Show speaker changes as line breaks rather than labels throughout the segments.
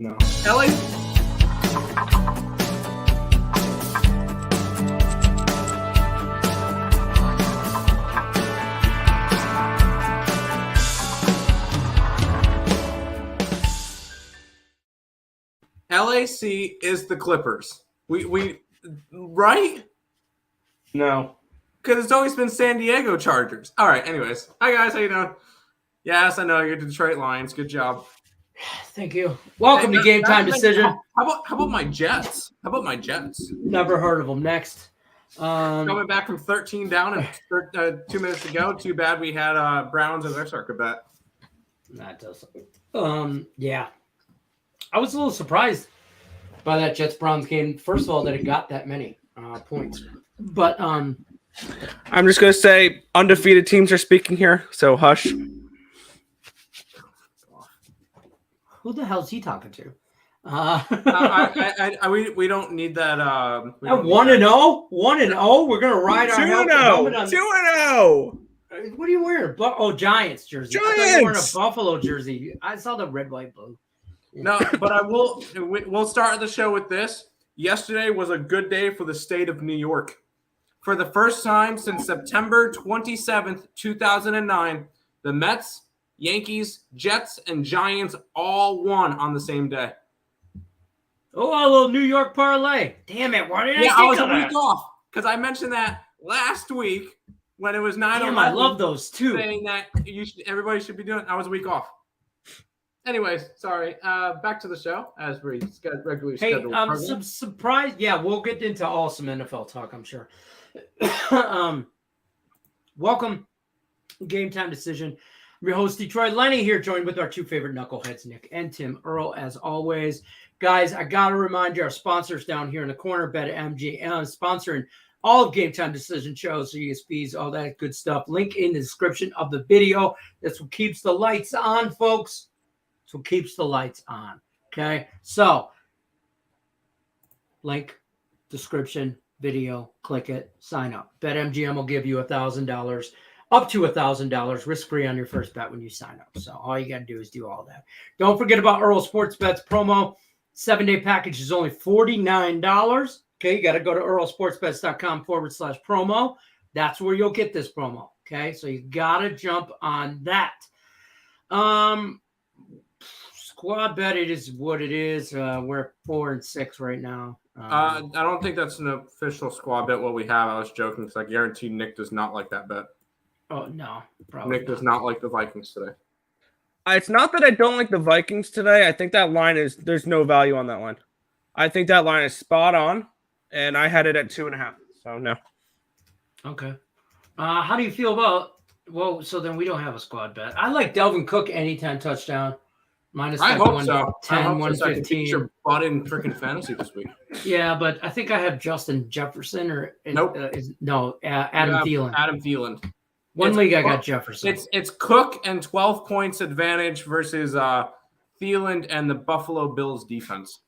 No.
Ellie? LAC is the Clippers. We right?
No.
Because it's always been San Diego Chargers. All right, anyways. Hi, guys. How you doing? Yes, I know. You're Detroit Lions. Good job.
Thank you. Welcome to Game Time Decision.
How about my Jets? How about my Jets?
Never heard of them. Next.
Coming back from 13 down and 2 minutes to go. Too bad we had Browns as our circuit bet.
That doesn't. Yeah. I was a little surprised by that Jets-Browns game. First of all, that it got that many points. But
I'm just going to say undefeated teams are speaking here, so hush.
Who the hell is he talking to?
We don't need that.
1-0? 1-0? We're going to ride our
2-0. 2-0.
What are you wearing? Giants jersey.
Giants.
I thought you were wearing a Buffalo jersey. I saw the red, white, blue.
No, but I will. We'll start the show with this. Yesterday was a good day for the state of New York. For the first time since September 27th, 2009, the Mets, Yankees, Jets, and Giants all won on the same day.
Oh, a little New York parlay. Damn it. Why did I
I was
think
a
of
week
that?
off because I mentioned that last week when it was 9/11.
Damn, I love those too.
Saying that everybody should be doing. I was a week off. Anyways, sorry. Back to the show as we regularly scheduled.
Hey, some surprise. Yeah, we'll get into some NFL talk, I'm sure. Welcome, Game Time Decision. I'm your host, Detroit Lenny, here, joined with our two favorite knuckleheads, Nick and Tim Earl, as always. Guys, I got to remind you, our sponsors down here in the corner, BetMGM, sponsoring all of Game Time Decision shows, ESPs, all that good stuff. Link in the description of the video. That's what keeps the lights on, folks. That's what keeps the lights on. Okay? So, link, description, video, click it, sign up. BetMGM will give you $1,000, up to $1,000, risk-free on your first bet when you sign up. So all you got to do is do all that. Don't forget about Earl Sports Bets promo. 7-day package is only $49. Okay, you got to go to earlsportsbets.com/promo. That's where you'll get this promo. Okay, so you got to jump on that. Squad bet, it is what it is. We're 4-6 right now.
I don't think that's an official squad bet. What we have, I was joking because I guarantee Nick does not like that bet.
Oh no, probably
Nick does not like the Vikings today.
It's not that I don't like the Vikings today. I think that line there's no value on that line. I think that line is spot on, and I had it at 2.5. So no.
Okay. How do you feel about? Well, so then we don't have a squad bet. I like Delvin Cook anytime touchdown. Minus
I
like
hope
110,
so.
115.
So I can get your butt in freaking fantasy this week.
Yeah, but I think I have Justin Jefferson or
Nope.
Adam Thielen.
Adam Thielen.
One league I got Jefferson.
It's Cook and 12 points advantage versus Thielen and the Buffalo Bills defense.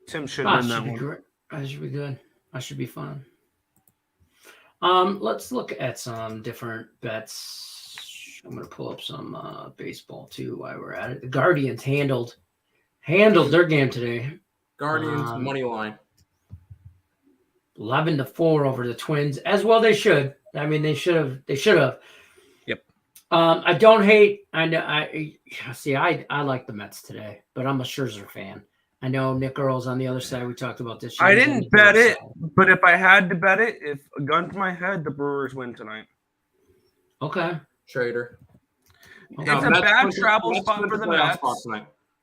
Tim should win that one.
Great. That should be good. That should be fun. Let's look at some different bets. I'm going to pull up some baseball too while we're at it. The Guardians handled their game today.
Guardians money line.
11-4 over the Twins, as well they should. I mean, they should have.
Yep.
I don't hate. I know. I like the Mets today, but I'm a Scherzer fan. I know Nick Earl's on the other side. We talked about this.
I didn't bet it, but if I had to bet it, if a gun to my head, the Brewers win tonight.
Okay.
Trader.
It's a bad travel spot for the Mets.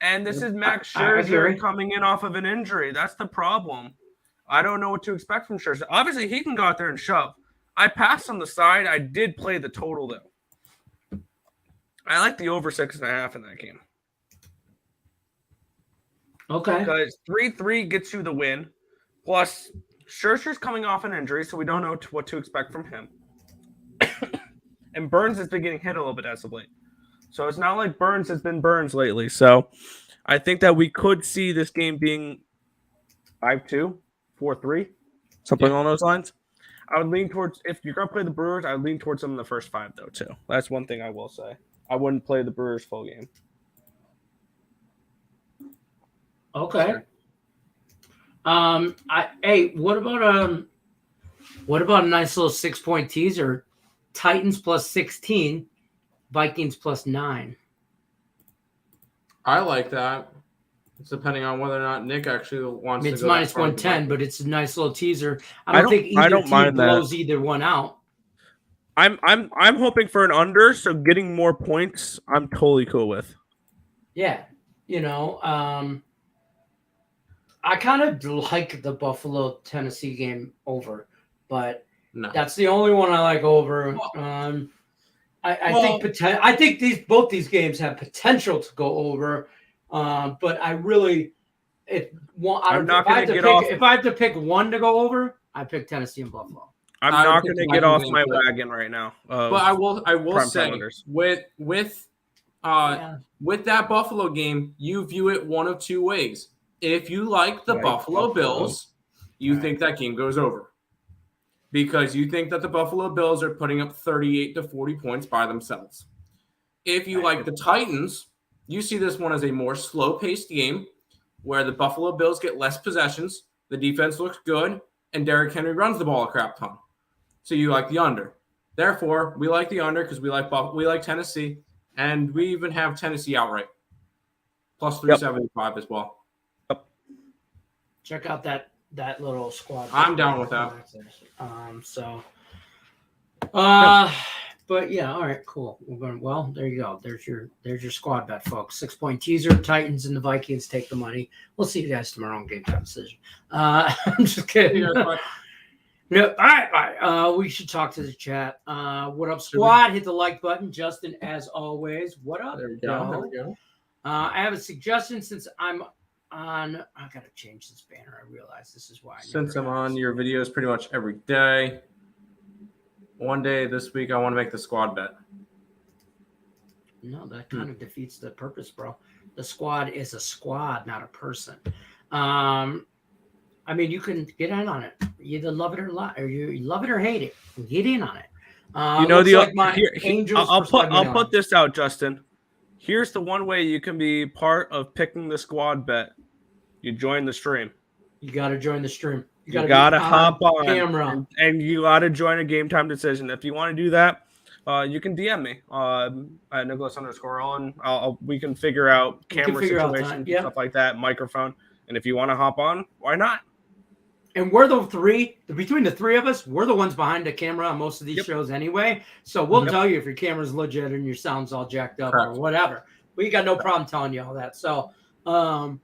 And this is Max Scherzer coming in off of an injury. That's the problem. I don't know what to expect from Scherzer. Obviously, he can go out there and shove. I passed on the side. I did play the total, though. I like the over 6.5 in that game.
Okay.
Because 3-3 gets you the win. Plus, Scherzer's coming off an injury, so we don't know what to expect from him. And Burns has been getting hit a little bit as of late. So it's not like Burns has been Burns lately. So I think that we could see this game being 5-2, 4-3, something along those lines. I would lean towards, if you're going to play the Brewers, I would lean towards them in the first 5, though, too. That's one thing I will say. I wouldn't play the Brewers full game.
Okay. What about a nice little 6-point teaser? Titans plus 16, Vikings plus 9.
I like that. It's depending on whether or not Nick actually wants to go.
It's minus 110, but it's a nice little teaser. I don't think
I
either
don't
team
mind that.
blows either one out.
I'm hoping for an under, so getting more points, I'm totally cool with.
Yeah, I kind of like the Buffalo Tennessee game over, but that's the only one I like over. I think both these games have potential to go over, but I really, if I have to pick one to go over, I pick Tennessee and Buffalo.
I'm not going to get off my wagon right now.
But I will say with that Buffalo game, you view it one of two ways. If you like the Buffalo Bills, you think that game goes over because you think that the Buffalo Bills are putting up 38 to 40 points by themselves. If you like the Titans, you see this one as a more slow-paced game where the Buffalo Bills get less possessions, the defense looks good, and Derrick Henry runs the ball a crap ton. So you like the under. Therefore, we like the under because we like Tennessee, and we even have Tennessee outright. Plus 375 as well.
Check out that little squad.
I'm down with that.
But yeah, all right, cool. We're going well. There you go. There's your squad bet, folks. 6-point teaser. Titans and the Vikings take the money. We'll see you guys tomorrow on Game Time Decision. I'm just kidding. Yeah. All right. We should talk to the chat. What up, squad? Hit the like button. Justin, as always. What up?
There we go.
I have a suggestion since I'm on. I gotta change this banner. I realize this is why.
Since I'm on your videos pretty much every day. One day this week, I want to make the squad bet.
No, that kind of defeats the purpose, bro. The squad is a squad, not a person. I mean, you can get in on it. You either love it or you love it or hate it. Get in on it.
I'll put this out, Justin. Here's the one way you can be part of picking the squad bet. You join the stream.
You got to join the stream. You
got to hop on
camera,
and you got to join a Game Time Decision. If you want to do that, you can DM me at Nicholas_Owen. We can figure out camera situations, stuff like that, microphone. And if you want to hop on, why not?
And we're between the three of us, we're the ones behind the camera on most of these shows anyway. So we'll tell you if your camera's legit and your sound's all jacked up or whatever. We got no problem telling you all that. So, and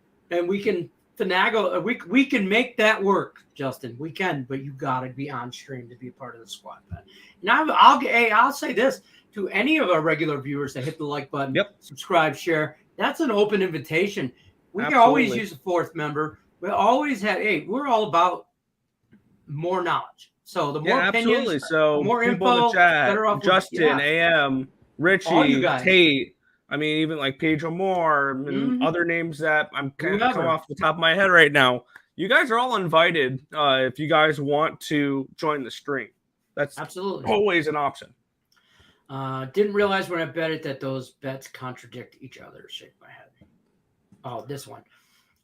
we can finagle. We can make that work, Justin. We can, but you got to be on stream to be a part of the squad bet. Now, I'll say this to any of our regular viewers that hit the like button, subscribe, share. That's an open invitation. We can always use a fourth member. We always had. Hey, we're all about more knowledge. So the more opinions,
so
more
people
info,
in the chat,
better off.
Justin, AM, Richie, Tate. I mean, even like Pedro Moore and other names that I'm kind of coming off the top of my head right now. You guys are all invited if you guys want to join the stream. That's
absolutely
always an option.
Didn't realize when I bet it that those bets contradict each other. Shake my head. Oh, this one.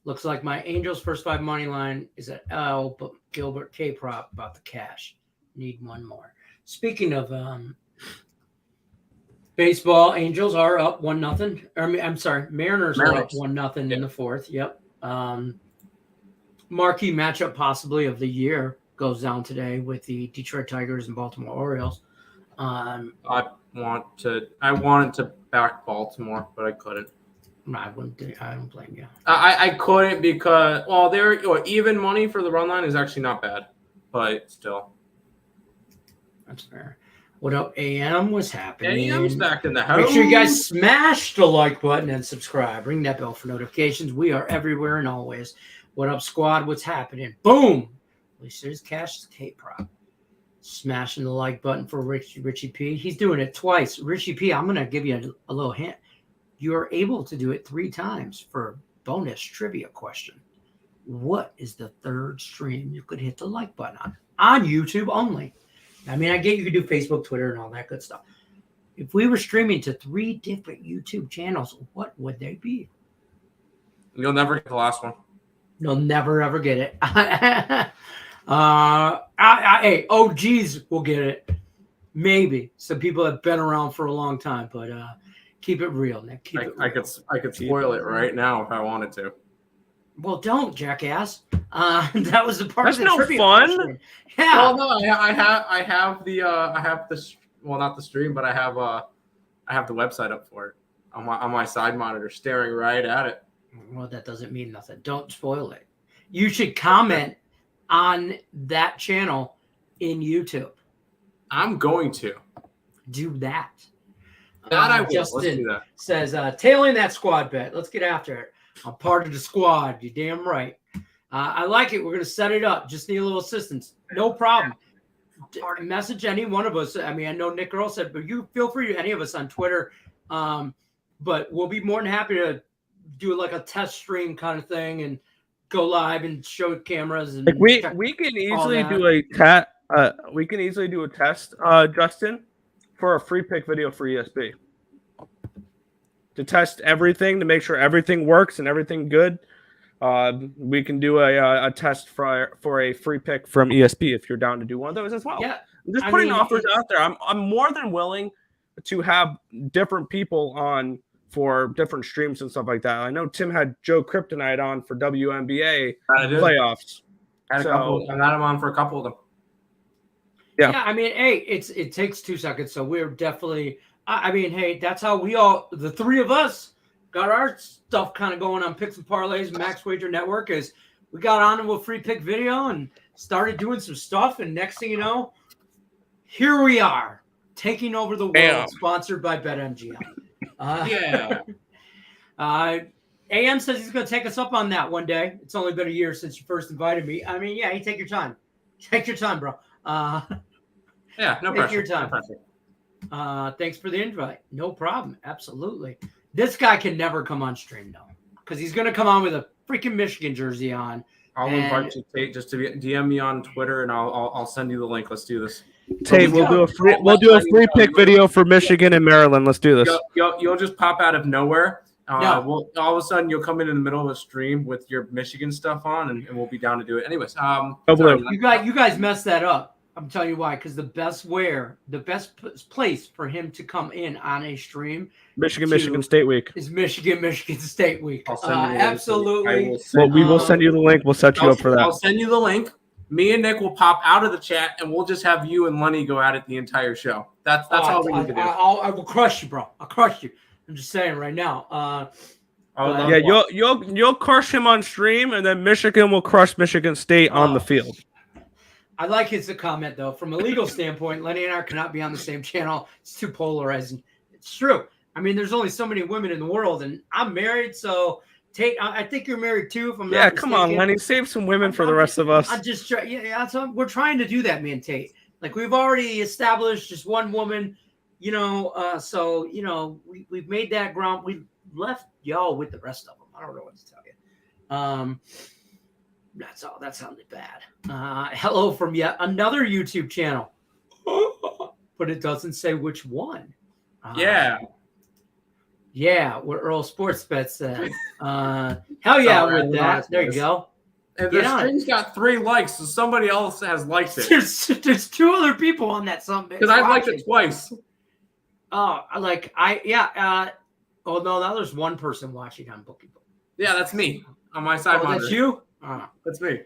Looks like my Angels first 5 money line is at L, but Gilbert K prop about the cash. Need one more. Speaking of baseball, Angels are up 1-0. I'm sorry, Mariners are up 1-0 in the fourth. Yep. Marquee matchup possibly of the year goes down today with the Detroit Tigers and Baltimore Orioles.
I wanted to back Baltimore, but I couldn't.
I don't blame you.
I couldn't because even money for the run line is actually not bad, but still.
That's fair. What up, AM? What's happening?
AM's back in the house.
Make sure you guys smash the like button and subscribe. Ring that bell for notifications. We are everywhere and always. What up, squad? What's happening? Boom! At least there's cash Kate prop. Smashing the like button for Richie P. He's doing it twice. Richie P, I'm going to give you a little hint. You're able to do it 3 times for a bonus trivia question. What is the third stream you could hit the like button on YouTube only? I mean, I get you could do Facebook, Twitter, and all that good stuff. If we were streaming to 3 different YouTube channels, what would they be?
You'll never get the last one.
You'll never ever get it. Hey, OGs will get it. Maybe some people have been around for a long time, but keep it real, Nick. Keep it real.
I could spoil it right now if I wanted to.
Well, don't, jackass. That was the part
That's
of the
no
trivia
fun.
question. Yeah.
Well, no, I have the well, not the stream, but I have the website up for it on my side monitor, staring right at it.
Well, that doesn't mean nothing. Don't spoil it. You should comment on that channel in YouTube.
I'm going to
do that.
That I will.
Justin
Let's do that.
Says, tailing that squad bet. Let's get after it. I'm part of the squad. You damn right. I like it. We're going to set it up. Just need a little assistance. No problem. Message any one of us. I mean, I know Nick Earl said, but you feel free to any of us on Twitter. But we'll be more than happy to do like a test stream kind of thing and go live and show cameras. And
we can easily do a test. We can easily do a test, Justin, for a free pick video for ESP. To test everything, to make sure everything works and everything good. We can do a test for a free pick from ESP if you're down to do one of those as well.
Yeah,
I'm just putting offers out there. I'm more than willing to have different people on for different streams and stuff like that. I know Tim had Joe Kryptonite on for WNBA playoffs.
I had him on for a couple of them.
Yeah, I mean, hey, it takes 2 seconds, so we're definitely. I mean, hey, that's how we all, the three of us, got our stuff kind of going on Picks and Parlays, Max Wager Network. Is we got on to a free pick video and started doing some stuff, and next thing you know, here we are taking over the world, sponsored by BetMGM. AM says he's going to take us up on that one day. It's only been a year since you first invited me. I mean, yeah, you take your time. Take your time, bro.
Yeah, no
take
pressure.
Your time.
No pressure.
Thanks for the invite. No problem. Absolutely. This guy can never come on stream, though, because he's going to come on with a freaking Michigan jersey on.
I'll invite you, Tate, just to DM me on Twitter, and I'll send you the link. Let's do this.
Tate, we'll do a free pick video for Michigan and Maryland. Let's do this.
You'll just pop out of nowhere. All of a sudden you'll come in the middle of a stream with your Michigan stuff on, and we'll be down to do it. Anyways,
you guys messed that up. I'm telling you why. Because the best place for him to come in on a stream,
Michigan State Week,
is Michigan State Week. Absolutely.
We will send you the link. We'll set you up for that.
I'll send you the link. Me and Nick will pop out of the chat, and we'll just have you and Lenny go at it the entire show. That's all we need to do.
I will crush you, bro. I'll crush you. I'm just saying right now.
You'll crush him on stream, and then Michigan will crush Michigan State on the field.
I like his comment, though. From a legal standpoint, Lenny and I cannot be on the same channel. It's too polarizing. It's true. I mean, there's only so many women in the world, and I'm married, so Tate, I think you're married too. If I'm not
come on, Lenny, save some women for the rest of us.
I'm just we're trying to do that, me and Tate. Like we've already established just one woman, so we've made that ground. We've left y'all with the rest of them. I don't know what to tell you. That's all. That sounded bad. Hello from yet another YouTube channel, but it doesn't say which one. Yeah, what Earl Sports Bet said. Hell yeah, with that. There you go.
And the stream's got 3 likes, so somebody else has liked it.
There's 2 other people on that something.
Because I liked it twice.
Oh, oh no, now there's one person watching on Bookie.
Yeah, that's me on my side monitor.
That's you?
That's me.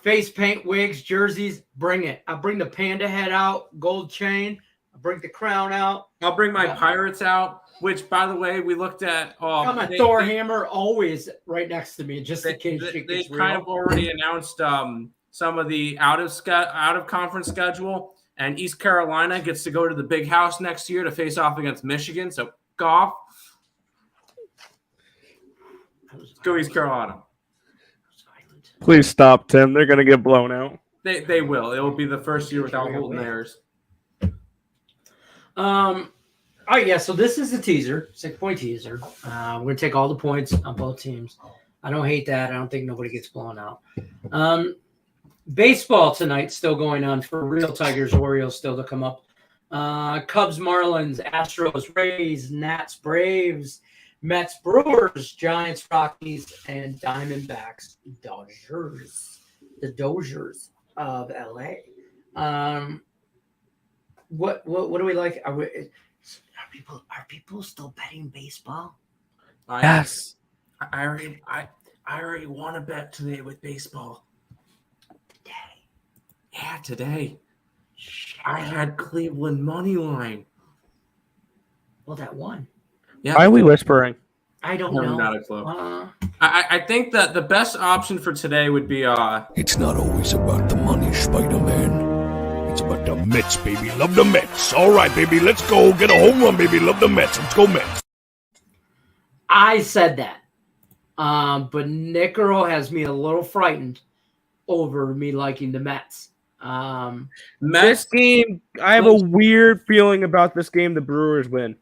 Face paint, wigs, jerseys, bring it. I'll bring the panda head out, gold chain. I'll bring the crown out.
I'll bring my Pirates out, which, by the way, we looked at.
I got my Thor hammer always right next to me, just in case
they kind of already announced some of the out of conference schedule, and East Carolina gets to go to the Big House next year to face off against Michigan. So golf. Go East Carolina.
Please stop, Tim. They're going to get blown out.
They will. It will be the first year without Holton Ayers.
All right, yeah, so this is the teaser, 6-point teaser. We're going to take all the points on both teams. I don't hate that. I don't think nobody gets blown out. Baseball tonight still going on for real. Tigers, Orioles still to come up. Cubs, Marlins, Astros, Rays, Nats, Braves, Mets, Brewers, Giants, Rockies, and Diamondbacks, Dodgers. The Dodgers of LA. What do we like? Are people still betting baseball?
Yes.
I already won a bet today with baseball.
Today.
Yeah, today.
Shit.
I had Cleveland money line.
Well, that won.
Yeah.
Why are we whispering?
I don't
No,
know.
not a clue. I think that the best option for today would be
It's not always about the money, Spider-Man. It's about the Mets, baby. Love the Mets. All right, baby. Let's go. Get a home run, baby. Love the Mets. Let's go, Mets.
I said that. But Nick Earl has me a little frightened over me liking the Mets.
This game, I have a weird feeling about this game. The Brewers win,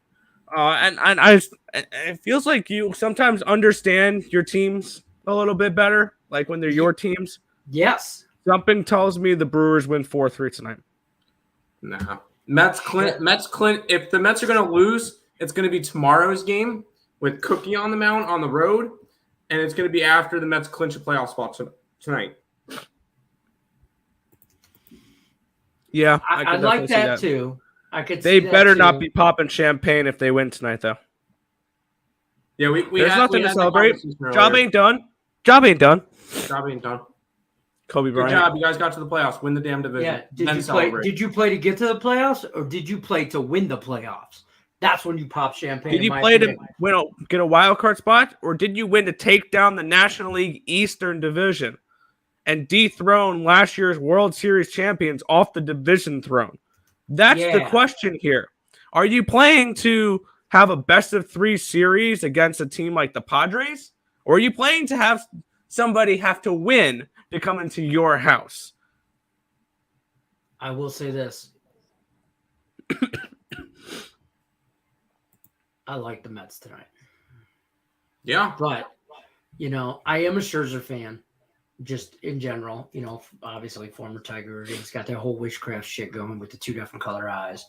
it feels like you sometimes understand your teams a little bit better, like when they're your teams.
Yes.
Something tells me the Brewers win 4-3 tonight.
no. Mets Clint. If the Mets are going to lose, it's going to be tomorrow's game with Cookie on the mound on the road, and it's going to be after the Mets clinch a playoff spot tonight.
Yeah,
I like that too. I could.
They
see that
better
too.
not be popping champagne if they win tonight, though.
Yeah,
There's nothing to
had that
celebrate.
conversation
Job
earlier.
ain't done. Job ain't done.
Job ain't done.
Kobe
Good
Bryant.
job. You guys got to the playoffs. Win the damn division.
Yeah.
Then celebrate.
Did you play to get to the playoffs, or did you play to win the playoffs? That's when you pop champagne.
Did you play to get a wild card spot, or did you win to take down the National League Eastern Division and dethrone last year's World Series champions off the division throne? That's the question here. Are you playing to have a best-of-3 series against a team like the Padres, or are you playing to have somebody have to win to come into your house?
I will say this. I like the Mets tonight.
Yeah.
But, I am a Scherzer fan, just in general. Obviously, former Tiger. He's got that whole witchcraft shit going with the 2 different color eyes.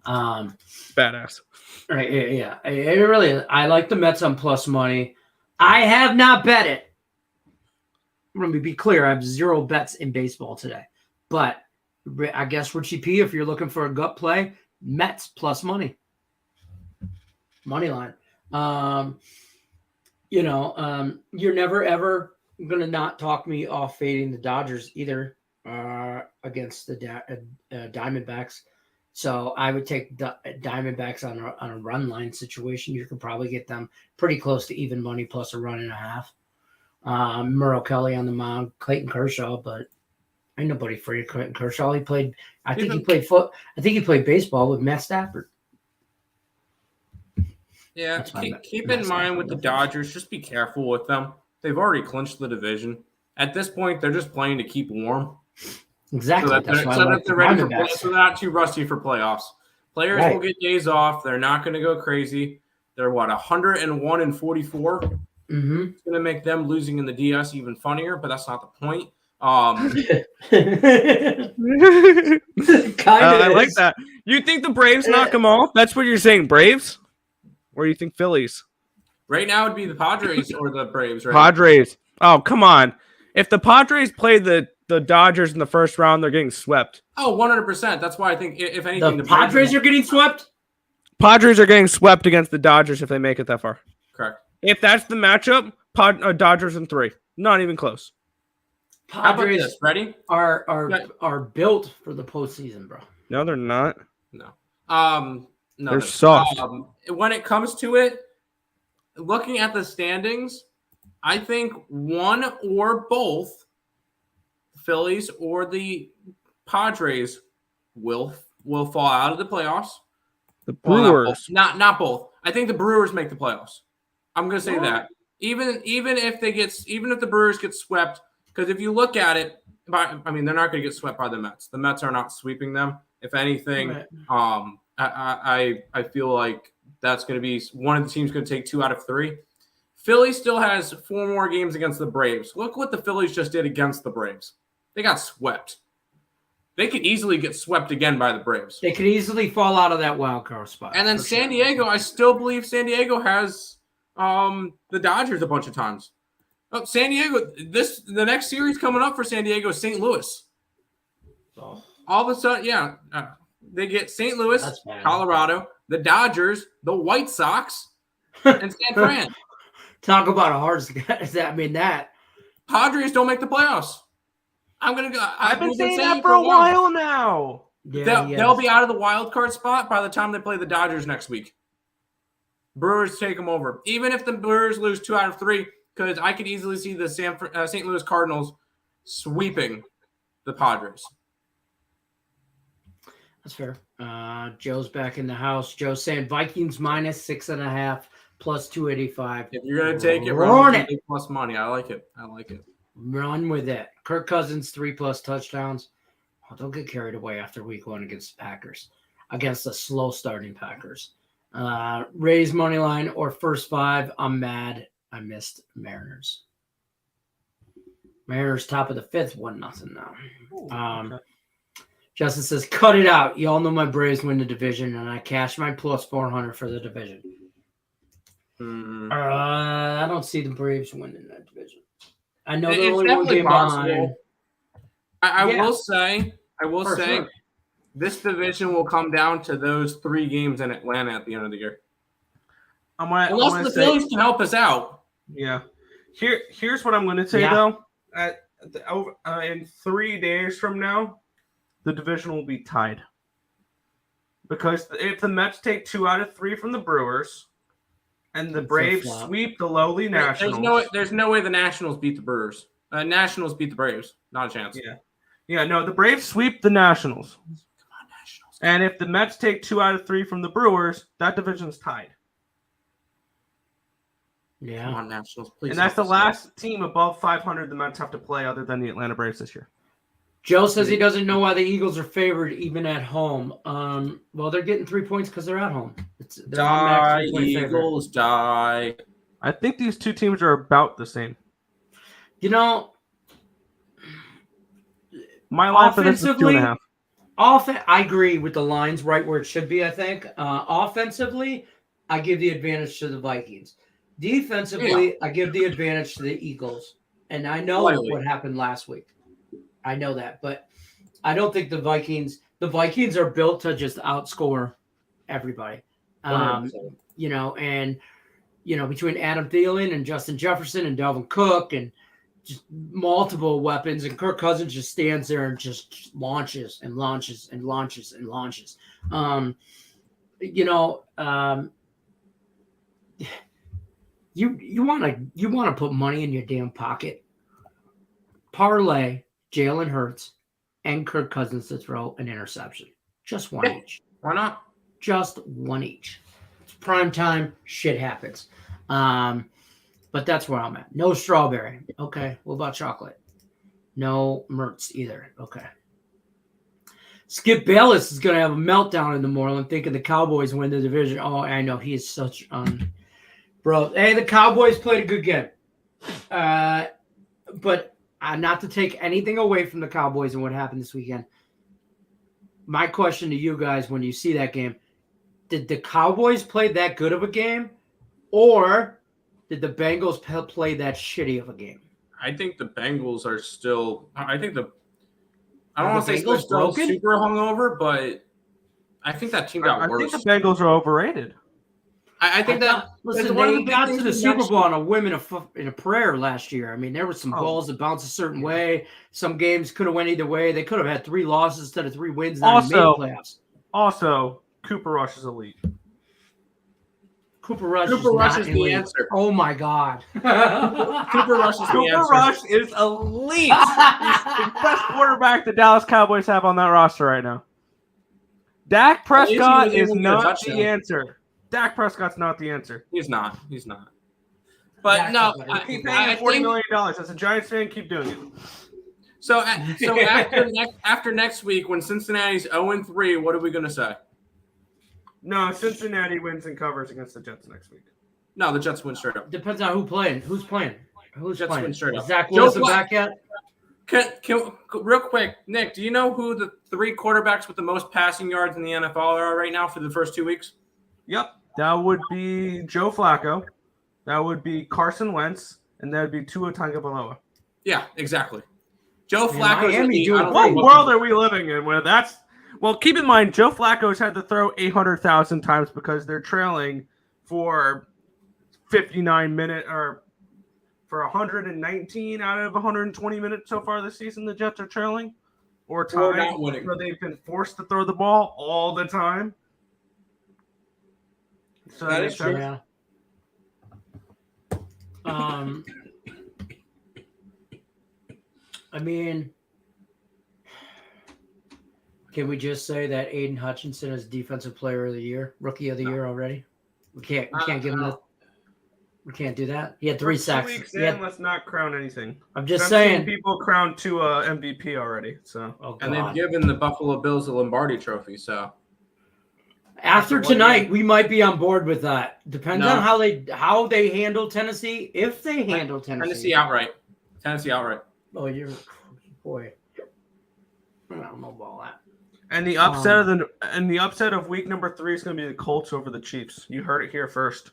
Badass.
Right? Yeah. It really is. I like the Mets on plus money. I have not bet it. Let me be clear. I have 0 bets in baseball today. But I guess Richie P, if you're looking for a gut play, Mets plus money. Money line. You're never ever gonna not talk me off fading the Dodgers either against the Diamondbacks. So I would take Diamondbacks on a run line situation. You could probably get them pretty close to even money plus a run and a half. Merrill Kelly on the mound, Clayton Kershaw, but ain't nobody afraid of Clayton Kershaw. He played baseball with Matt Stafford.
Yeah, keep in mind with the Dodgers, just be careful with them. They've already clinched the division. At this point, they're just playing to keep warm.
Exactly.
So that they're ready for playoffs. So they're not too rusty for playoffs. Players will get days off. They're not going to go crazy. They're 101 and 44.
Mm-hmm.
It's going to make them losing in the DS even funnier, but that's not the point.
I like that. You think the Braves knock them off? That's what you're saying, Braves? Or you think Phillies?
Right now it'd be the Padres or the Braves, right?
Padres. Oh, come on. If the Padres play the Dodgers in the first round, they're getting swept.
Oh, 100%. That's why I think, if anything,
the Padres are getting swept?
Padres are getting swept against the Dodgers if they make it that far.
Correct.
If that's the matchup, Dodgers in 3. Not even close.
Padres
ready?
Are built for the postseason, bro.
No, they're not.
No. No,
they're soft.
When it comes to it, looking at the standings, I think one or both Phillies or the Padres will fall out of the playoffs.
The Brewers,
well, not both. I think the Brewers make the playoffs. I'm going to say that. Even if the Brewers get swept, because if you look at it, they're not going to get swept by the Mets. The Mets are not sweeping them. If anything, right. I feel like that's going to be one of the teams going to take 2 out of 3. Philly still has 4 more games against the Braves. Look what the Phillies just did against the Braves. They got swept. They could easily get swept again by the Braves.
They could easily fall out of that wild card spot.
And then San Diego, I still believe San Diego has the Dodgers a bunch of times. Oh, San Diego. The next series coming up for San Diego is St. Louis.
Oh,
All of a sudden, yeah, they get St. Louis,
That's bad.
Colorado, the Dodgers, the White Sox, and San Fran.
talk about a hard. I mean that.
Padres don't make the playoffs. I'm gonna go.
I've been
we've
saying that for a while now.
Yeah,
They'll be out of the wild card spot by the time they play the Dodgers next week. Brewers take them over, even if the Brewers lose 2 out of 3, because I could easily see the St. Louis Cardinals sweeping the Padres.
That's fair. Joe's back in the house. Joe's saying Vikings -6.5 plus 285.
If you're gonna take it,
Run
run
it.
plus money. I like it.
Run with it. Kirk Cousins 3+ touchdowns. Oh, don't get carried away after week 1 against the Packers, against the slow starting Packers. Raise money line or first 5. I'm mad. I missed Mariners. Mariners top of the 5th, 1-0 now.
Okay.
Justin says, cut it out. You all know my Braves win the division, and I cashed my plus 400 for the division. I don't see the Braves winning that division. I know they're only one game behind.
I will say,
Sure.
this division will come down to those 3 games in Atlanta at the end of the year. Unless the Phillies can help us out.
Yeah. Here's what I'm going to say, though. In 3 days from now, the division will be tied. Because if the Mets take 2 out of 3 from the Brewers and the Braves sweep the lowly Nationals.
There's no way the Nationals beat the Brewers. Nationals beat the Braves. Not a chance.
Yeah, no, the Braves sweep the Nationals.
Come on, Nationals.
And if the Mets take 2 out of 3 from the Brewers, that division's tied.
Yeah.
Come on, Nationals, please.
And that's the last team above 500 the Mets have to play other than the Atlanta Braves this year.
Joe says he doesn't know why the Eagles are favored even at home. Well, they're getting 3 points because they're at home.
Die, Eagles, die.
I think these 2 teams are about the same.
You know,
my line for this is 2.5.
I agree with the lines right where it should be, I think. Offensively, I give the advantage to the Vikings. Defensively, I give the advantage to the Eagles. And I know what happened last week. I know that, but I don't think the Vikings are built to just outscore everybody. Between Adam Thielen and Justin Jefferson and Dalvin Cook and just multiple weapons, and Kirk Cousins just stands there and just launches and launches and launches and launches. You want to put money in your damn pocket. Parlay Jalen Hurts and Kirk Cousins to throw an interception. Just one each.
Why not?
Just one each. It's prime time. Shit happens. But that's where I'm at. No strawberry. Okay. What about chocolate? No Mertz either. Okay. Skip Bayless is going to have a meltdown in the morning thinking the Cowboys win the division. Oh, I know. He is such bro. Hey, the Cowboys played a good game. But not to take anything away from the Cowboys and what happened this weekend. My question to you guys when you see that game, did the Cowboys play that good of a game or did the Bengals play that shitty of a game?
I think the Bengals are still – I don't want to say
Bengals
still
broken?
super hungover, but I think that team got worse.
I think the Bengals are overrated.
I think that –
Listen, they got to the Super Bowl on a whim in a prayer last year. I mean, there were some balls that bounced a certain way. Some games could have went either way. They could have had 3 losses instead of 3 wins. Made the playoffs.
Also, Cooper Rush is elite.
Cooper Rush
is the answer.
Oh my God.
Cooper Rush is the answer.
Cooper Rush is elite. He's the best quarterback the Dallas Cowboys have on that roster right now. Dak Prescott is not the answer. Dak Prescott's not the answer.
He's not. But no,
keep paying $40 million. As a Giants fan, keep doing it.
So after next week, when Cincinnati's 0-3, what are we going to say?
No, Cincinnati wins and covers against the Jets next week.
No, the Jets win straight up.
Depends on who's playing. Who's
Jets
playing?
win straight up.
Is Zach Wilson back yet?
Can real quick, Nick, do you know who the 3 quarterbacks with the most passing yards in the NFL are right now for the first 2 weeks?
Yep. That would be Joe Flacco, That would be Carson Wentz, and that would be Tua Tagovailoa.
Yeah, exactly. Joe
Man,
Flacco's
Miami doing
What
great.
world are we living in where that's... Well, keep in mind, Joe Flacco's had to throw 800,000 times because they're trailing for 59 minutes or for 119 out of 120 minutes so far this season. The Jets are trailing or
Or
tied,
not winning.
so they've been forced to throw the ball all the time. So
That
that
is
makes
true.
sense.
Yeah. I mean, can we just say that Aiden Hutchinson is Defensive Player of the Year, Rookie of the Year already? We can't give him that. We can't do that. He had 3
We're 2
sacks.
weeks in, let's not crown anything.
I'm just
I've
saying.
seen people crown to MVP already. So
Oh,
And they've
God.
given the Buffalo Bills the Lombardi Trophy. So
After
1
tonight,
year.
we might be on board with that. Depends
No.
on how they handle Tennessee. If they handle
Tennessee outright.
Oh, you're boy. I don't know about that.
and the upset of week number 3 is going to be the Colts over the Chiefs. You heard it here first.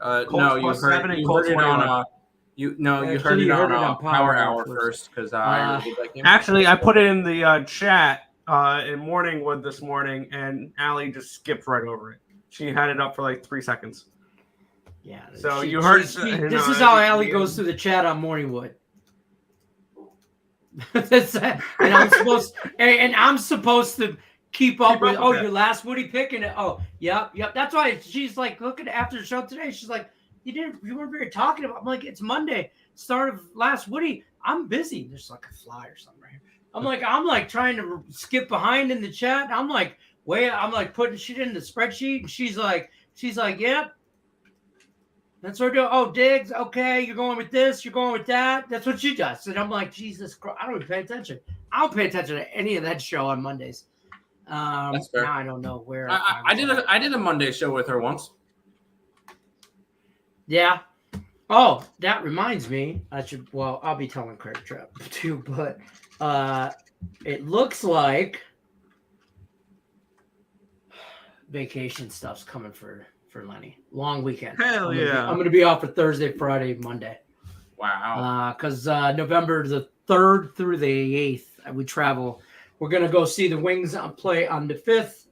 No, you
plus
heard,
7 and
you
Colts
heard it
money line.
on you heard
Actually,
it
you
on,
heard it on
Power Hour
first.
first because I really did that game.
Actually, I put it in the chat in Morningwood this morning, and Allie just skipped right over it. She had it up for like 3 seconds.
Yeah.
So you heard-
This
you
is
know,
how Allie
yeah.
goes through the chat on Morningwood. and I'm supposed to keep up with
with
your last Woody pick and yep. That's why she's like looking after the show today. She's like, you weren't very talking about. I'm like, it's Monday, start of last Woody. I'm busy. There's like a fly or something right here. I'm like trying to skip behind in the chat. I'm like putting shit in the spreadsheet, and she's like, yep. That's what we're doing. Oh, Diggs, okay, you're going with this, you're going with that. That's what she does. And I'm like, Jesus Christ, I don't even pay attention. I don't pay attention to any of that show on Mondays.
That's fair.
Now I don't know where.
I did a Monday show with her once.
Yeah. Oh, that reminds me. I'll be telling Craig Trap too, but it looks like vacation stuff's coming for Lenny. Long weekend.
Hell
I'm gonna be off for Thursday, Friday, Monday.
Wow.
Because November the 3rd through the 8th, we travel. We're gonna go see the Wings play on the 5th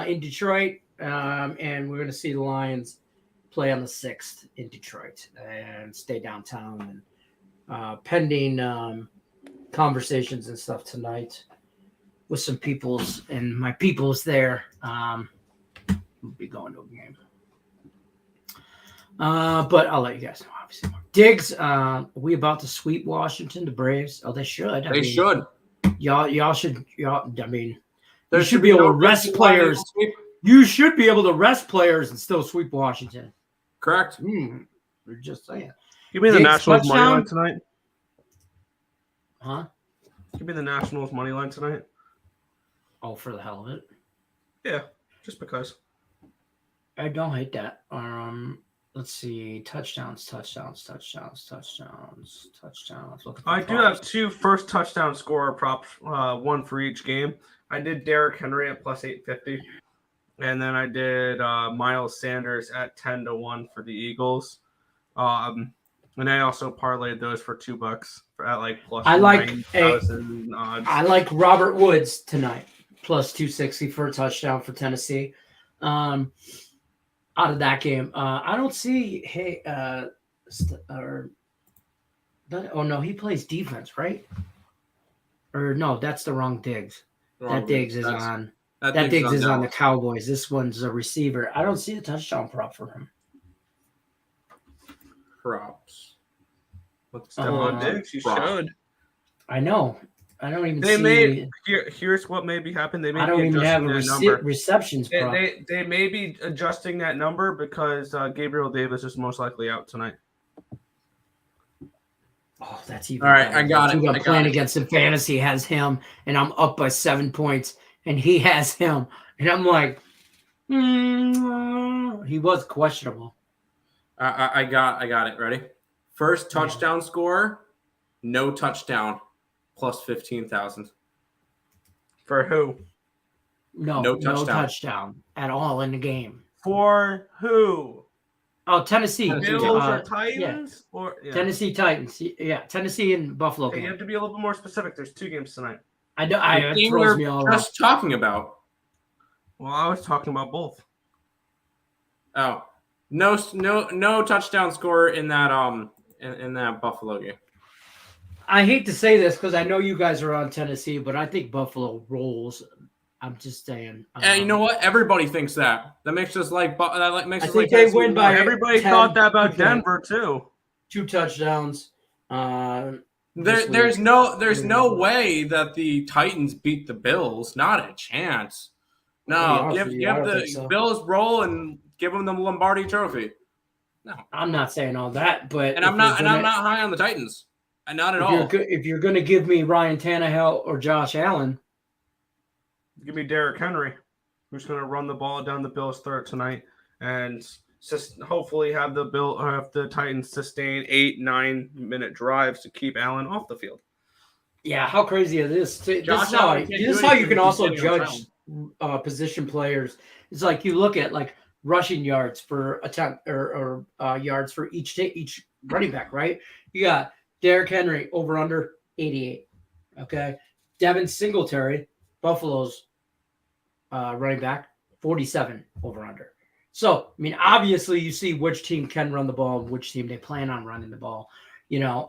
in Detroit, and we're gonna see the Lions play on the 6th in Detroit and stay downtown. And pending conversations and stuff tonight with some peoples, and my peoples there. We'll be going to a game. But I'll let you guys know, obviously. Diggs, are we about to sweep Washington, the Braves? Oh, they should.
They should.
Y'all should. I mean,
There
you should be able to
no
rest
reason why they
players.
don't sweep.
You should be able to rest players and still sweep Washington.
Correct.
We're just saying.
Give me the
Diggs
Nationals money
touchdown?
line tonight.
Huh?
Give me the Nationals money line tonight.
Oh, for the hell of it.
Yeah, just because.
I don't hate that. Let's see. Touchdowns. Looking for
I do have 2 first touchdown scorer props, one for each game. I did Derrick Henry at plus 850, and then I did Miles Sanders at 10-1 for the Eagles. And I also parlayed those for $2 at like plus.
I like
9,000 odds.
I like Robert Woods tonight, plus 260 for a touchdown for Tennessee. Out of that game, I don't see. Oh no, he plays defense, right? Or no, that's the wrong Diggs. That Diggs is on. That Diggs is on the Cowboys. This one's a receiver. I don't see a touchdown prop for him.
Props. What's
Stephon Diggs, you should.
I know. I don't even
They
see.
may here's what maybe happened. They may
I don't
be
even have
adjusting
a
that number.
receptions prop.
They may be adjusting that number because Gabriel Davis is most likely out tonight.
Oh, that's even.
All right,
better.
I got it.
I'm playing against him. Fantasy has him, and I'm up by 7 points, and he has him, and I'm like, he was questionable.
I got it. Ready? First touchdown scorer, no touchdown, plus 15,000.
For who?
No
No touchdown.
touchdown at all in the game.
For who?
Oh, Tennessee.
Tennessee.
Bills
Uh,
or Titans? Or yeah.
Tennessee Titans. Yeah, Tennessee and Buffalo.
Okay, you
Game.
have to be a little bit more specific. There's 2 games tonight.
I know.
The
It
game
throws
we're
me all off.
just talking about.
Well, I was talking about both.
Oh, no touchdown score in that in that Buffalo game.
I hate to say this because I know you guys are on Tennessee, but I think Buffalo rolls. I'm just saying.
And you know what? Everybody thinks that. That makes us like. That makes
I
us
think
like
they
Tennessee
win
more.
by
Everybody
10,
thought that about
2
Denver too.
2 touchdowns.
There's no way that the Titans beat the Bills. Not a chance. No, give the Bills roll and give them the Lombardi Trophy. No,
I'm not saying all that, but
and I'm not high on the Titans. And not at all.
If you're going to give me Ryan Tannehill or Josh Allen,
Give me Derrick Henry, who's going to run the ball down the Bills' throat tonight, and hopefully have the Titans sustain 8-9 minute drives to keep Allen off the field.
yeah, how crazy it is. This is how you can also judge position players. It's like you look at like rushing yards for attempt or yards for each running back, right? You got Derrick Henry over under 88. Okay, Devin Singletary, Buffalo's running back, 47 over under. So, I mean, obviously you see which team can run the ball and which team they plan on running the ball. You know,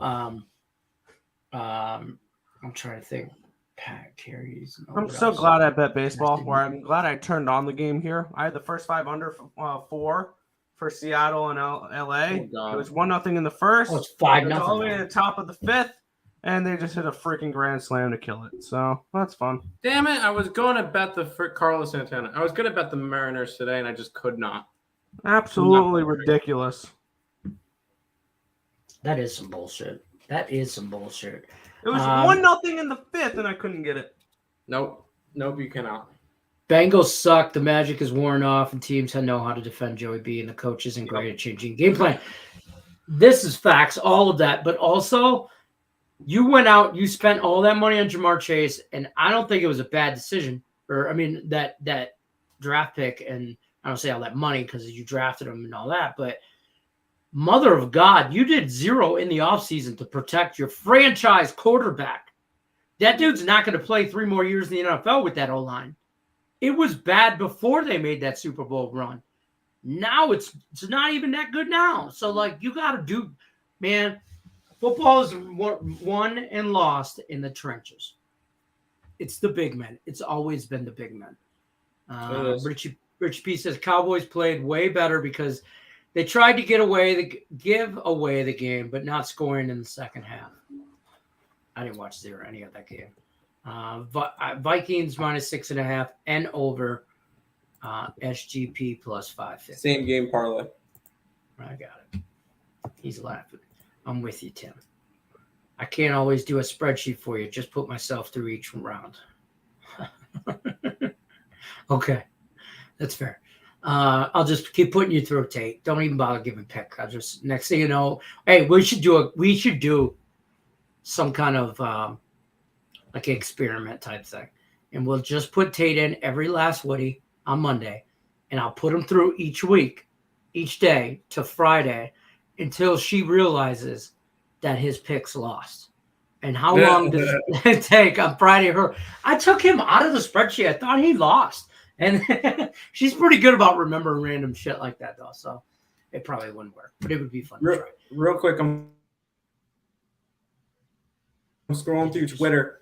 I'm trying to think. Pat carries.
I'm so glad I bet baseball, where I'm glad I turned on the game here. I had the first 5 under 4 for Seattle and LA. It was 1-0 in the first.
Oh, it's 5-0.
All the way to the top of the 5th. And they just hit a freaking grand slam to kill it. So that's fun.
Damn it! I was going to bet Carlos Santana. I was going to bet the Mariners today, and I just could not.
Absolutely ridiculous.
That is some bullshit.
It was 1-0 in the 5th, and I couldn't get it.
Nope, you cannot.
Bengals suck. The magic is worn off, and teams know how to defend Joey B, and the coach isn't great at changing game plan. This is facts, all of that. But also, you went out, you spent all that money on Jamar Chase, and I don't think it was a bad decision. That draft pick, and I don't say all that money because you drafted him and all that, but mother of God, you did 0 in the offseason to protect your franchise quarterback. That dude's not going to play 3 more years in the NFL with that O-line. It was bad before they made that Super Bowl run. Now it's not even that good now. So, like, you got to do, man, football is won and lost in the trenches. It's the big men. It's always been the big men. Rich P says Cowboys played way better because they tried to give away the game, but not scoring in the second half. I didn't watch any of that game. Vikings -6.5 and over. SGP +550.
Same game parlay.
I got it. He's laughing. I'm with you, Tim. I can't always do a spreadsheet for you. Just put myself through each round. Okay. That's fair. I'll just keep putting you through, Tate. Don't even bother giving pick. I'll just, next thing you know, hey, we should do some kind of like experiment type thing. And we'll just put Tate in every last Woody on Monday. And I'll put him through each week, each day to Friday until she realizes that his picks lost. And how long does it take on Friday? I took him out of the spreadsheet. I thought he lost. And she's pretty good about remembering random shit like that, though. So it probably wouldn't work, but it would be fun to try.
Real quick, I'm scrolling through Twitter.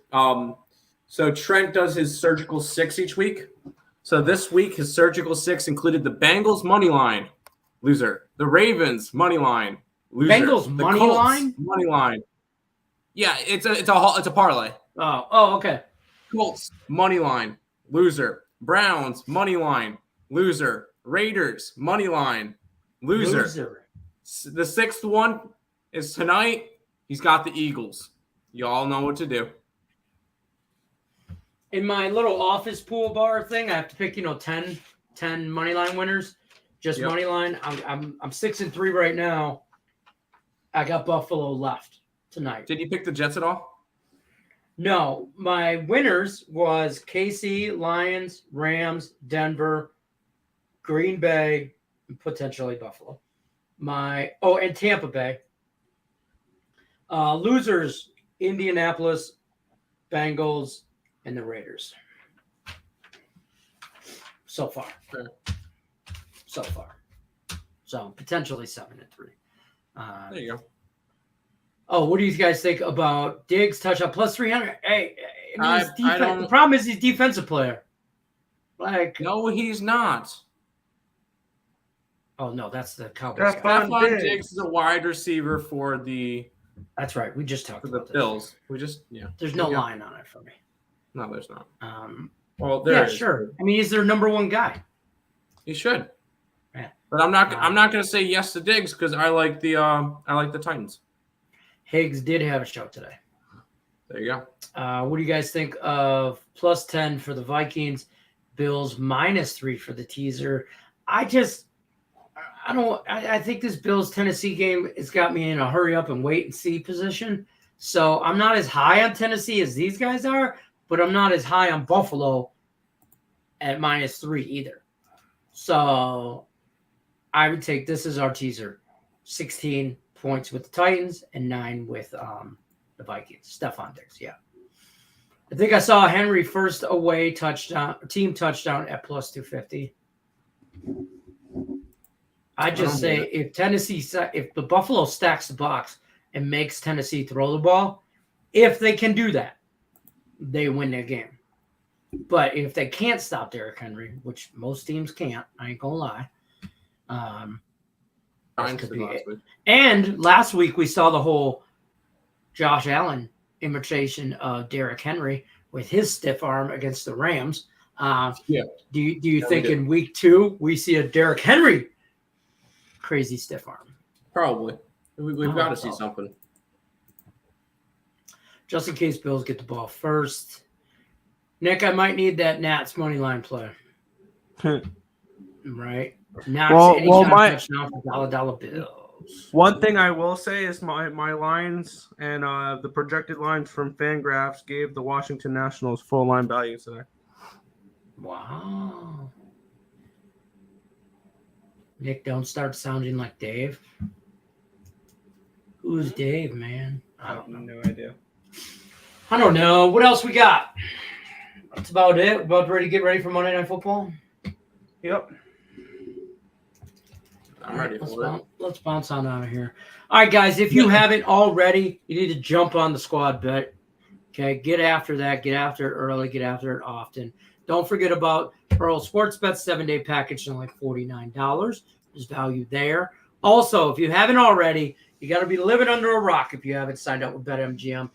So Trent does his surgical 6 each week. So this week, his surgical 6 included the Bengals money line, loser. The Ravens money line, loser.
Bengals money line?
Money line. Yeah, it's a parlay.
Oh, okay.
Colts money line, loser. Browns money line, loser. Raiders money line, loser. The 6th one is tonight. He's got the Eagles. You all know what to do.
In my little office pool bar thing, I have to pick 10 money line winners, just money line. I'm 6-3 right now. I got Buffalo left tonight.
Did you pick the Jets at all?
No, my winners was KC, Lions, Rams, Denver, Green Bay, and potentially Buffalo. And Tampa Bay. Losers, Indianapolis, Bengals, and the Raiders. So far. So potentially 7-3.
There you go.
Oh, what do you guys think about Diggs touchdown plus 300? Hey, the problem is he's defensive player. Like,
no, he's not.
Oh no, that's the Cowboys.
Stephon Diggs is a wide receiver for the.
That's right. We just talked about
the Bills.
There's no line on it for me.
No, there's not.
Well, there is. Sure. I mean, he's their number one guy.
He should.
Yeah.
But I'm not going to say yes to Diggs because I like the Titans.
Higgs did have a show today.
There you
go. What do you guys think of plus 10 for the Vikings? Bills -3 for the teaser. I think this Bills Tennessee game has got me in a hurry up and wait and see position. So I'm not as high on Tennessee as these guys are, but I'm not as high on Buffalo at -3 either. So I would take this as our teaser. 16 points with the Titans and 9 with the Vikings. Stephon Diggs, yeah. I think I saw Henry first away team touchdown at plus 250. I just say if the Buffalo stacks the box and makes Tennessee throw the ball, if they can do that, they win their game. But if they can't stop Derrick Henry, which most teams can't, I ain't gonna lie. Could be it. And last week we saw the whole Josh Allen imitation of Derrick Henry with his stiff arm against the Rams. Do you think in week 2 we see a Derrick Henry crazy stiff arm?
Probably. We've got to see something.
Just in case Bills get the ball first. Nick, I might need that Nats money line play. Right? Nats touchdown for dollar bills.
One thing I will say is my lines and the projected lines from Fangraphs gave the Washington Nationals full line value today.
Wow. Nick, don't start sounding like Dave. Who's Dave, man?
I have no idea.
I don't know. What else we got? That's about it. About ready to get ready for Monday Night Football?
Yep.
I'm ready for it.
Let's bounce on out of here. All right, guys. If you haven't already, you need to jump on the squad bet. Okay, get after that. Get after it early. Get after it often. Don't forget about Pearl Sports Bet 7-day package, only like $49. There's value there. Also, if you haven't already, you got to be living under a rock if you haven't signed up with BetMGM.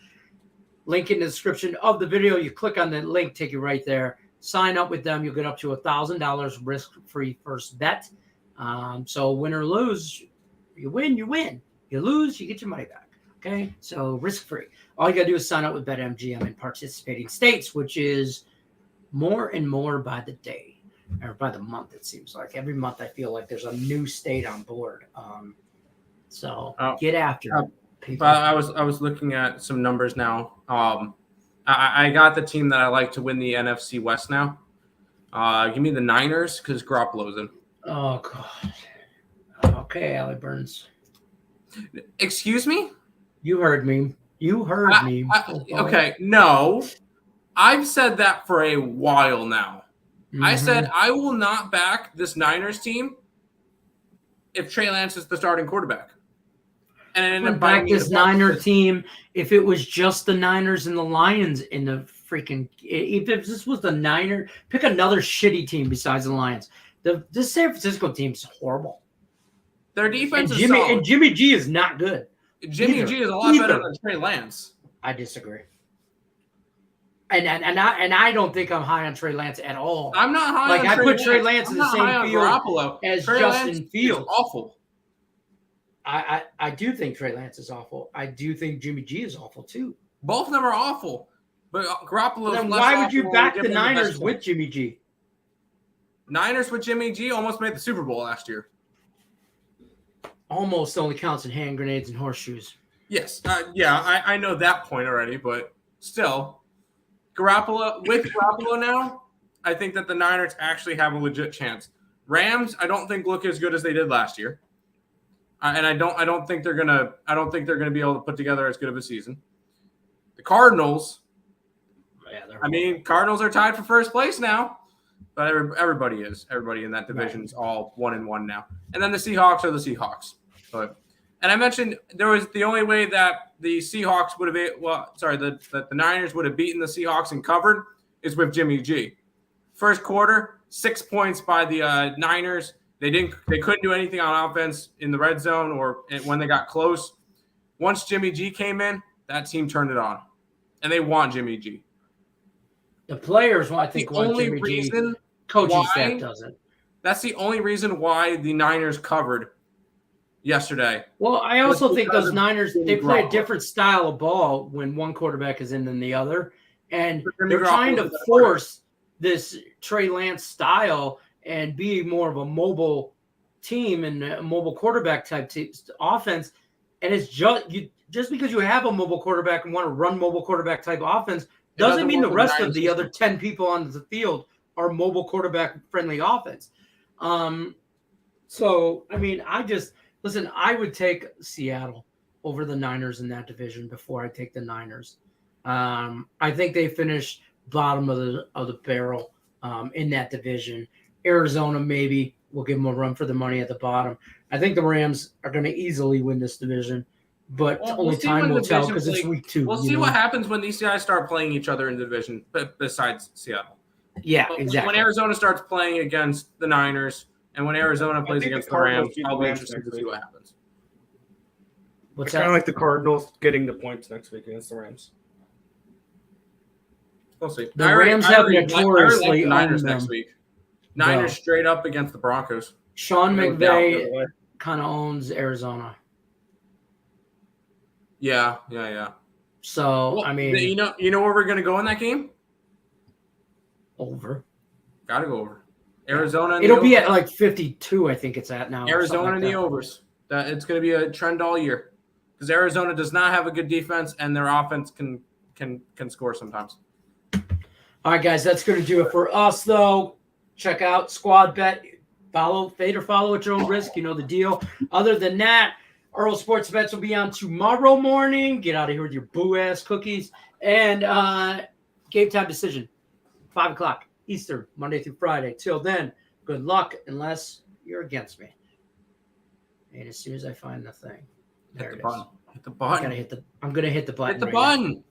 Link in the description of the video. You click on the link, take you right there. Sign up with them. You'll get up to $1,000 risk-free first bet. So win or lose, you win, you win. You lose, you get your money back. Okay? So risk-free. All you got to do is sign up with BetMGM in participating states, which is more and more by the day or by the month, it seems like. Every month I feel like there's a new state on board. So get after it.
People. I was looking at some numbers now. I got the team that I like to win the NFC West now. Give me the Niners because Garoppolo's in.
Oh, God. Okay, Allie Burns.
Excuse me?
You heard me.
Okay, no. I've said that for a while now. Mm-hmm. I said I will not back this Niners team if Trey Lance is the starting quarterback. And it ended up
back this Niner team if it was just the Niners and the Lions in the freaking – if this was the Niners, pick another shitty team besides the Lions. This San Francisco team's horrible.
Their defense is
solid. And Jimmy G is not good.
Jimmy G is a lot better than Trey Lance.
I disagree. And I don't think I'm high on Trey Lance at all.
I'm not high on Trey Lance.
I put Trey Lance in the same field as
Trey
Justin
Lance
Fields.
Is awful.
I do think Trey Lance is awful. I do think Jimmy G is awful too.
Both of them are awful. But Garoppolo.
Then why would you back the Niners with Jimmy G?
Niners with Jimmy G almost made the Super Bowl last year.
Almost only counts in hand grenades and horseshoes.
Yes. I know that point already, but still. With Garoppolo now, I think that the Niners actually have a legit chance. Rams, I don't think look as good as they did last year. and I don't think they're gonna be able to put together as good of a season. The Cardinals.
Yeah,
Cardinals are tied for first place now, but everybody is. Everybody in that division is all 1-1 now. And then the Seahawks are the Seahawks. And I mentioned there was the only way that the Seahawks would have, the Niners would have beaten the Seahawks and covered is with Jimmy G. First quarter, 6 points by the Niners. They couldn't do anything on offense in the red zone or when they got close. Once Jimmy G came in, that team turned it on, and they want Jimmy G.
The players, I think, want Jimmy G. Coaching staff doesn't.
That's the only reason why the Niners covered yesterday.
Well, I also think those Niners, they play a different style of ball when one quarterback is in than the other, and they're trying to force this Trey Lance style and be more of a mobile team and a mobile quarterback type offense. And it's just because you have a mobile quarterback and want to run mobile quarterback type offense doesn't mean the rest of the other 10 people on the field are mobile quarterback friendly offense. So, I would take Seattle over the Niners in that division before I take the Niners. I think they finished bottom of the barrel in that division. Arizona maybe will give them a run for the money at the bottom. I think the Rams are going to easily win this division, but only time will tell because it's week 2.
We'll see what happens when these guys start playing each other in the division, besides Seattle.
Yeah, exactly.
When Arizona starts playing against the Niners and when Arizona plays against the Rams, I'll be interested to see what happens.
It's kind of like the Cardinals getting the points next week against the Rams.
We'll see.
The Rams have notoriously
Niners next week. Niners straight up against the Broncos.
Sean McVay kind of owns Arizona.
Yeah.
So,
you know where we're going to go in that game?
Over.
Got to go over. Arizona.
It'll be at like 52, I think it's at now.
Arizona and the overs. It's going to be a trend all year because Arizona does not have a good defense and their offense can score sometimes.
All right, guys, that's going to do it for us, though. Check out Squad Bet. Follow at your own risk. You know the deal. Other than that, Earl Sports Bets will be on tomorrow morning. Get out of here with your boo-ass cookies. And game time decision, 5 o'clock Eastern, Monday through Friday. Till then, good luck unless you're against me. And as soon as I find the thing, there it is.
Hit the button.
I'm going to hit the button.
Hit the button.